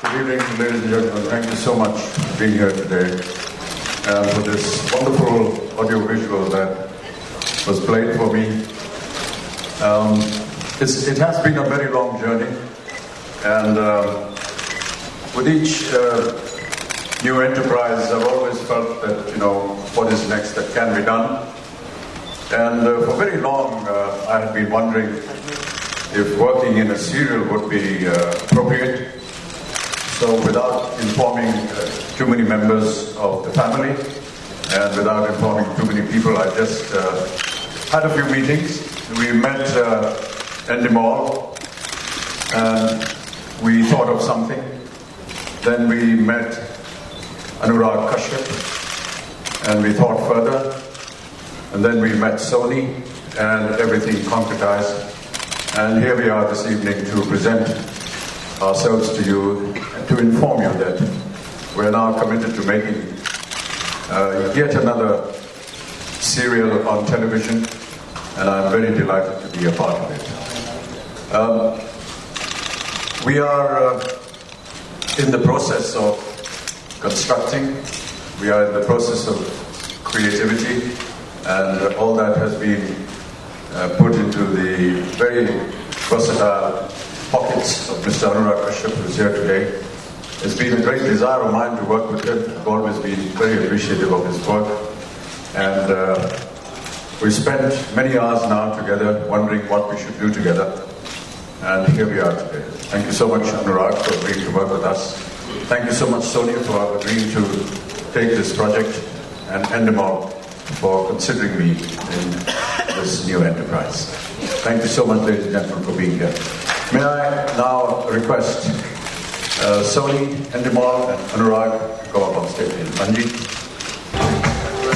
Good evening, ladies and gentlemen. Thank you so much for being here today and for this wonderful audio-visual that was played for me. It has been a very long journey, and with each new enterprise, I've always felt that, what is next that can be done. And for very long, I had been wondering if working in a serial would be appropriate. So without informing too many members of the family and without informing too many people, I just had a few meetings. We met Endemol and we thought of something. Then we met Anurag Kashyap and we thought further. And then we met Sony and everything concretized. And here we are this evening to present ourselves to you and to inform you that we're now committed to making yet another serial on television, and I'm very delighted to be a part of it. We are in the process of constructing, we are in the process of creativity, and all that has been put into the very versatile pockets of Mr. Anurag Kashyap, who is here today. It's been a great desire of mine to work with him. I've always been very appreciative of his work. And we spent many hours now together wondering what we should do together. And here we are today. Thank you so much, Anurag, for agreeing to work with us. Thank you so much, Sony, for agreeing to take this project, and Endemol for considering me in this new enterprise. Thank you so much, ladies and gentlemen, for being here. May I now request Sony, Endemol, and Anurag to go up on stage. Manjeet.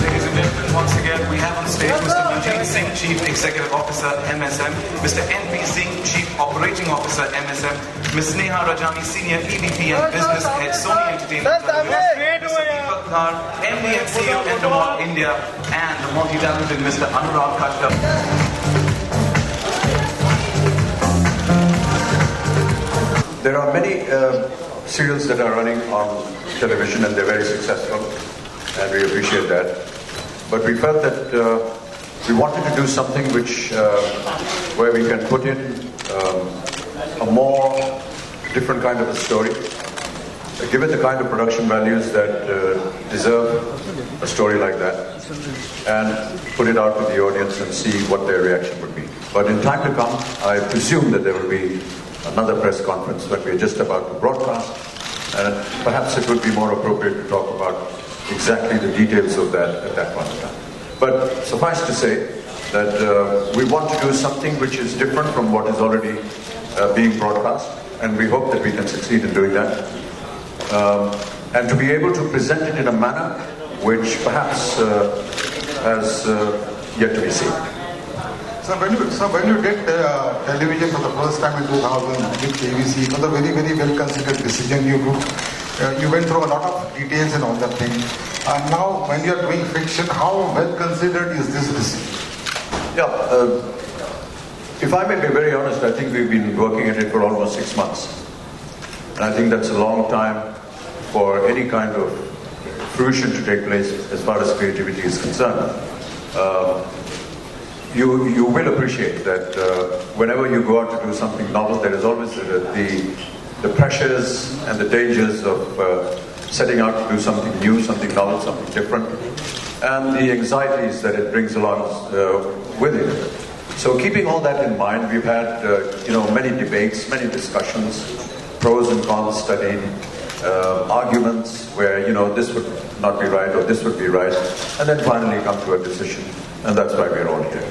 Ladies and gentlemen, once again, we have on stage Mr. Manjeet Singh, Chief Executive Officer, MSM, Mr. N.P. Singh, Chief Operating Officer, MSM, Ms. Sneha Rajani, Senior EVP and Business Head, Sony Entertainment, Mr. Deepak Dhar, MD and CEO, Endemol India, and the multi-talented Mr. Anurag Kashyap. There are many serials that are running on television and they're very successful, and we appreciate that. But we felt that we wanted to do something where we can put in a more different kind of a story, give it the kind of production values that deserve a story like that, and put it out to the audience and see what their reaction would be. But in time to come, I presume that there will be another press conference when we're just about to broadcast, and perhaps it would be more appropriate to talk about exactly the details of that at that point in time. But suffice to say that we want to do something which is different from what is already being broadcast, and we hope that we can succeed in doing that. And to be able to present it in a manner which perhaps has yet to be seen. So when you did television for the first time in 2000 with ABC, it was a very, very well considered decision you took. You went through a lot of details and all that thing. And now when you are doing fiction, how well considered is this decision? Yeah, if I may be very honest, I think we've been working at it for almost 6 months. And I think that's a long time for any kind of fruition to take place as far as creativity is concerned. You will appreciate that whenever you go out to do something novel, there is always the pressures and the dangers of setting out to do something new, something novel, something different, and the anxieties that it brings along with it. So keeping all that in mind, we've had many debates, many discussions, pros and cons studied, arguments where this would not be right or this would be right, and then finally come to a decision, and that's why we're all here.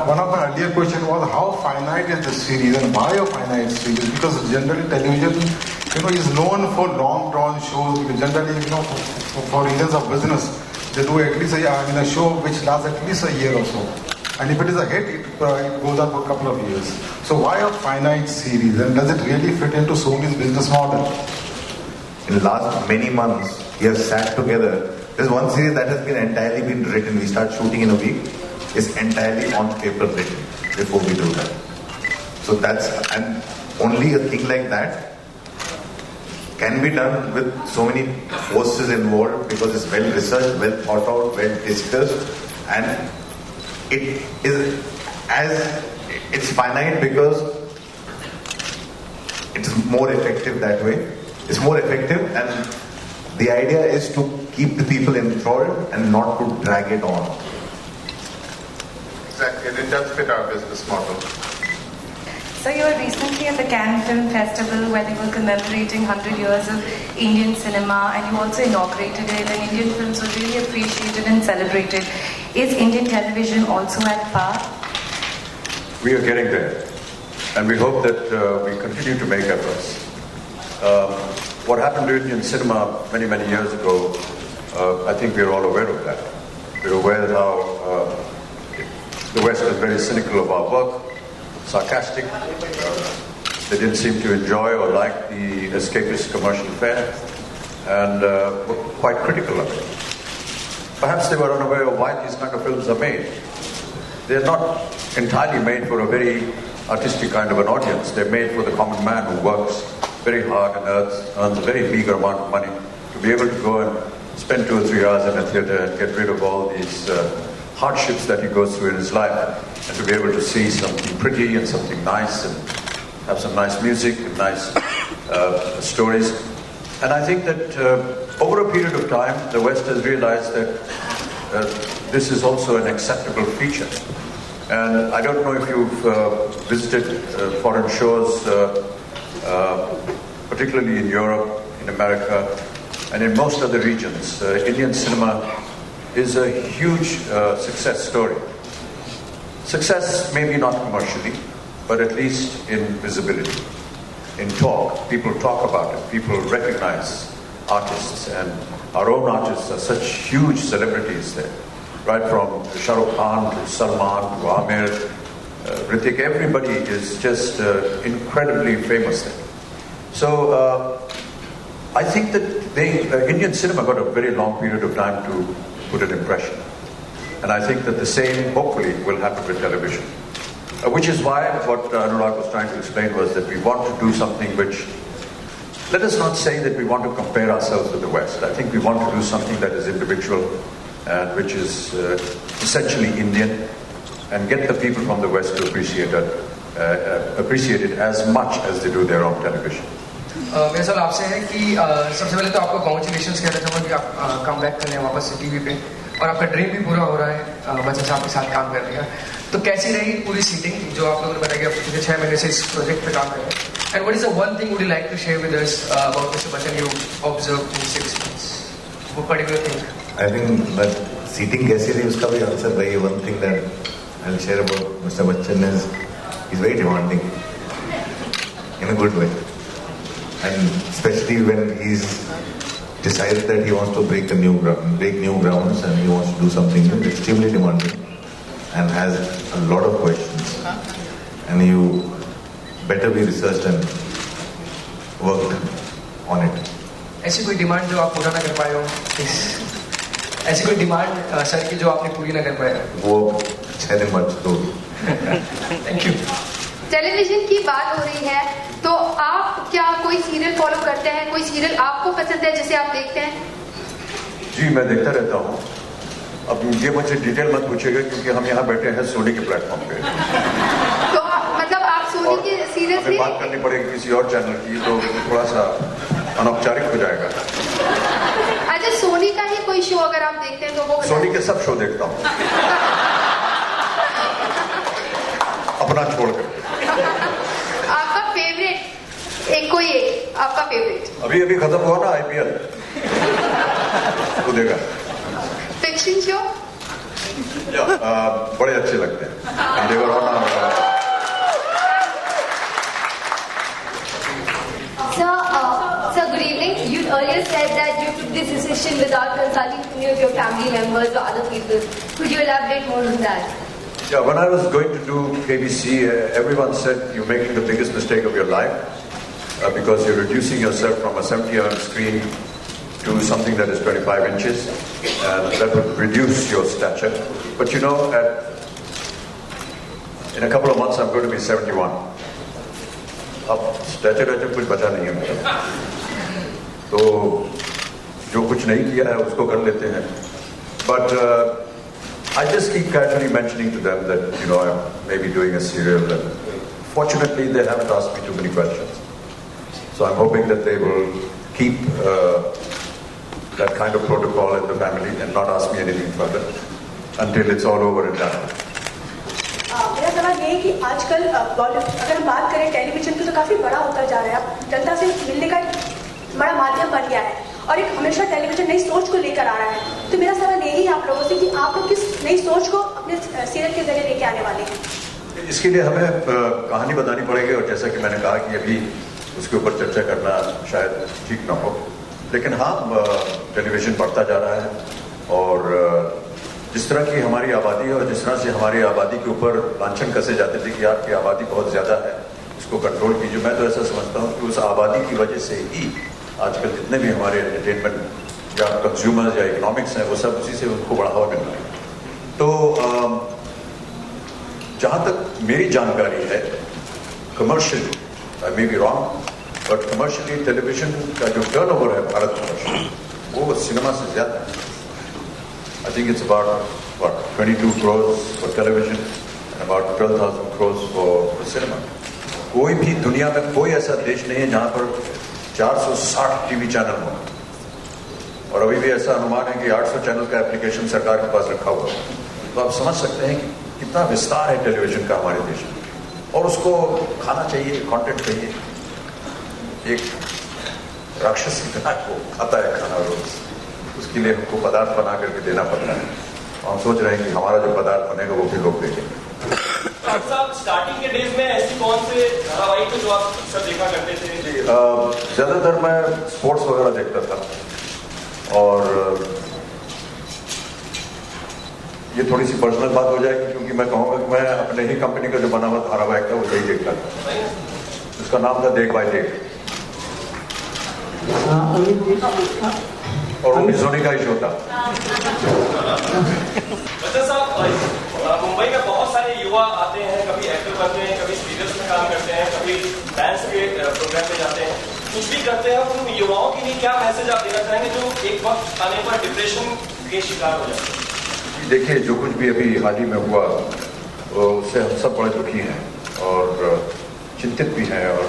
One of my earlier questions was how finite is the series and why a finite series? Because generally television, is known for long drawn shows. Because generally, for reasons of business, they do at least a show which lasts at least a year or so. And if it is a hit, it goes on for a couple of years. So why a finite series? And does it really fit into Sony's business model? In the last many months, we have sat together. There's one series that has been entirely been written. We start shooting in a week. It's entirely on paper written before we do that. So that's, and only a thing like that can be done with so many forces involved because it's well researched, well thought out, well discussed, and it's finite because it's more effective that way. It's more effective, and the idea is to keep the people enthralled and not to drag it on. Exactly, and it does fit our business model. So you were recently at the Cannes Film Festival where they were commemorating 100 years of Indian cinema, and you also inaugurated it, and Indian films were really appreciated and celebrated. Is Indian television also at par? We are getting there, and we hope that we continue to make efforts. What happened to Indian cinema many, many years ago, I think we're all aware of that. We're aware how the West was very cynical of our work, sarcastic. They didn't seem to enjoy or like the escapist commercial fare, and were quite critical of it. Perhaps they were unaware of why these kind of films are made. They're not entirely made for a very artistic kind of an audience. They're made for the common man who works very hard and earns a very meager amount of money to be able to go and spend 2 or 3 hours in a theater and get rid of all these hardships that he goes through in his life, and to be able to see something pretty and something nice and have some nice music and nice stories. And I think that over a period of time, the West has realized that this is also an acceptable feature. And I don't know if you've visited foreign shows, particularly in Europe, in America, and in most other regions. Indian cinema is a huge success story. Success maybe not commercially, but at least in visibility, in talk. People talk about it. People recognize artists, and our own artists are such huge celebrities there. Right from Shah Rukh Khan to Salman to Amir, Hrithik, everybody is just incredibly famous there. So I think that Indian cinema got a very long period of time to put an impression. And I think that the same, hopefully, will happen with television. Which is why what Anurag was trying to explain was that we want to do something which, let us not say that we want to compare ourselves with the West. I think we want to do something that is individual and which is essentially Indian, and get the people from the West to appreciate it as much as they do their own television. मेरा सवाल आपसे है कि सबसे पहले तो आपको congratulations कहना चाहूँगा कि आप कम बैक कर रहे हैं वापस से टीवी पे, और आपका ड्रीम भी पूरा हो रहा है बच्चन साहब के साथ काम करने का. तो कैसी रही पूरी सीटिंग जो आप लोगों ने बताया कि आप पिछले 6 महीने से इस प्रोजेक्ट पे काम कर रहे हैं, and what is the one thing would you like to share with us about mister Bachchan you observe in 6 months? वो particular thing. I think that seating कैसी रही उसका भी आंसर वही. One thing that I'll share about Mr. Bachchan is he's very demanding in a good way, and especially when he's decided that he wants to break new grounds and he wants to do something new, extremely demanding and has a lot of questions, and you better be researched and worked on it. ऐसी कोई demand जो आप पूरा ना कर पाए हो, ऐसी कोई डिमांड सर की जो आपने पूरी ना कर पाए? वो 6 दिन बाद तो. Thank you. टेलीविजन की बात हो रही है, तो आप क्या कोई सीरियल फॉलो करते हैं? कोई सीरियल आपको पसंद है जिसे आप देखते हैं? जी, मैं देखता रहता हूँ. अब ये मुझे डिटेल मत पूछेगा क्योंकि हम यहाँ बैठे हैं सोनी के प्लेटफॉर्म पे. तो मतलब आप सोनी के सीरियल से बात करनी पड़ेगी किसी और चैनल की, तो थोड़ा सा अनौपचारिक हो जाएगा. अच्छा, सोनी का ही कोई शो अगर आप देखते हैं तो वो सोनी के सब शो देखता हूँ अपना छोड़कर. आपका फेवरेट कोई एक आपका फेवरेट? अभी खत्म हुआ ना IPL, तो देखा. फिक्शन शो बड़े अच्छे लगते हैं. Sir, good evening. You earlier said that you took this decision without consulting any of your family members or other people. Could you elaborate more on that? Yeah, when I was going to do KBC, everyone said you're making the biggest mistake of your life because you're reducing yourself from a 70mm screen to something that is 25 inches, and that would reduce your stature. But you know, in a couple of months I'm going to be 71. अब stature कुछ बचा नहीं है. तो जो कुछ नहीं किया है उसको कर लेते हैं. But I just keep casually mentioning to them that, you know, I'm maybe doing a serial. And fortunately, they haven't asked me too many questions. So I'm hoping that they will keep that kind of protocol in the family and not ask me anything further until it's all over and done. मेरा सवाल ये है कि आजकल अगर हम बात करें टेलीविजन की तो काफी बड़ा होता जा रहा है. जनता से मिलने का बड़ा माध्यम बन गया है और एक हमेशा टेलीविजन नई सोच को लेकर आ रहा है. तो मेरा सवाल यही है आप लोगों से कि आप लोग किस नई सोच को अपने सीरियल के जरिए लेके आने वाले हैं. इसके लिए हमें कहानी बतानी पड़ेगी और जैसा कि मैंने कहा कि अभी उसके ऊपर चर्चा करना शायद ठीक ना हो. लेकिन हाँ, टेलीविजन बढ़ता जा रहा है और जिस तरह की हमारी आबादी है और जिस तरह से हमारी आबादी के ऊपर लांछन कसे जाते थे कि आपकी आबादी बहुत ज़्यादा है, इसको कंट्रोल कीजिए. मैं तो ऐसा समझता हूँ कि उस आबादी की वजह से ही आजकल जितने भी हमारे एंटरटेनमेंट या कंज्यूमर्स या इकोनॉमिक्स हैं वो सब उसी से उनको बढ़ावा मिल रहा है. तो जहाँ तक मेरी जानकारी है, commercially, I may be wrong, but commercially television का जो टर्नओवर है भारत वर्ष वो सिनेमा से ज़्यादा है. I think it's about 22 crores for television and about 12,000 crores for cinema. कोई भी दुनिया में कोई ऐसा देश नहीं है जहां पर 460 टीवी चैनल हो और अभी भी ऐसा अनुमान है कि 800 चैनल का एप्लीकेशन सरकार के पास रखा हुआ है. तो आप समझ सकते हैं कि कितना विस्तार है टेलीविजन का हमारे देश में और उसको खाना चाहिए, कंटेंट चाहिए. एक राक्षस की तरह को खाता है खाना रोज, उसके लिए हमको पदार्थ बना करके देना पड़ता है. हम सोच रहे हैं कि हमारा जो पदार्थ बनेगा वो भी लोग देखेंगे. साहब, स्टार्टिंग के डेज में ऐसी कौन से धारावाहिक जो आप अक्सर देखा करते थे? ज्यादातर मैं स्पोर्ट्स वगैरह देखता था और ये थोड़ी सी पर्सनल बात हो जाएगी क्योंकि मैं कहूँगा कि मैं अपने ही कंपनी का जो बना हुआ धारावाहिक था वो यही देखता था. उसका नाम था देख भाई देख और वो भी सोनी का ही शो था. बच्चन साहब, मुंबई में बहुत सारे युवा आते हैं, कभी एक्टर बनते हैं, कभी सीरियल्स में काम करते हैं, कभी डांस के प्रोग्राम में जाते हैं, कुछ भी करते हैं. उन युवाओं के लिए क्या मैसेज आप देना चाहेंगे जो एक वक्त आने पर डिप्रेशन के शिकार हो जाते हैं? देखिए, जो कुछ भी अभी हाल ही में हुआ उससे हम सब बड़े दुखी हैं और चिंतित भी हैं और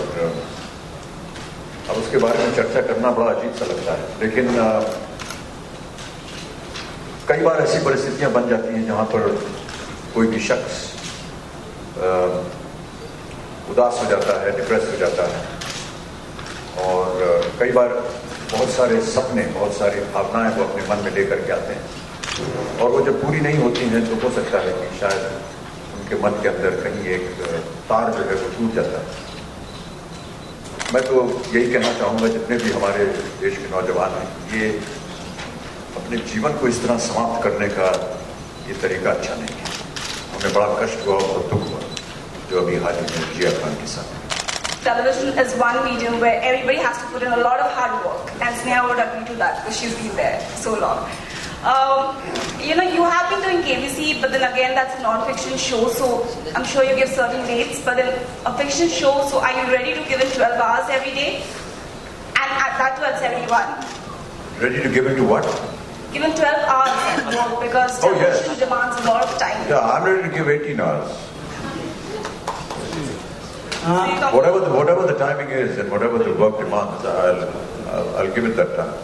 अब उसके बारे में चर्चा करना बड़ा अजीब सा लगता है. लेकिन कई बार ऐसी परिस्थितियां बन जाती हैं जहां पर कोई भी शख्स उदास हो जाता है, डिप्रेस हो जाता है और कई बार बहुत सारे सपने, बहुत सारी भावनाएं वो अपने मन में लेकर के आते हैं और वो जब पूरी नहीं होती हैं तो हो सकता है कि शायद उनके मन के अंदर कहीं एक तार जो है वो टूट जाता है. मैं तो यही कहना चाहूँगा जितने भी हमारे देश के नौजवान हैं, ये अपने जीवन को इस तरह समाप्त करने का ये तरीका अच्छा नहीं है. हमें बड़ा कष्ट हुआ और दुख हुआ जो अभी हाल ही में जिया खान के साथ. Television is one medium where everybody has to put in a lot of hard work, and Sneha would agree to that because she's been there so long. You know, you have been doing KBC, but then again, that's a non-fiction show, so I'm sure you give certain dates, but then a fiction show, so are you ready to give it 12 hours every day? And at that too at 71. Ready to give it to what? Give it 12 hours at work because television demands a lot of time. Yeah, I'm ready to give 18 hours. Whatever the timing is and whatever the work demands, I'll give it that time.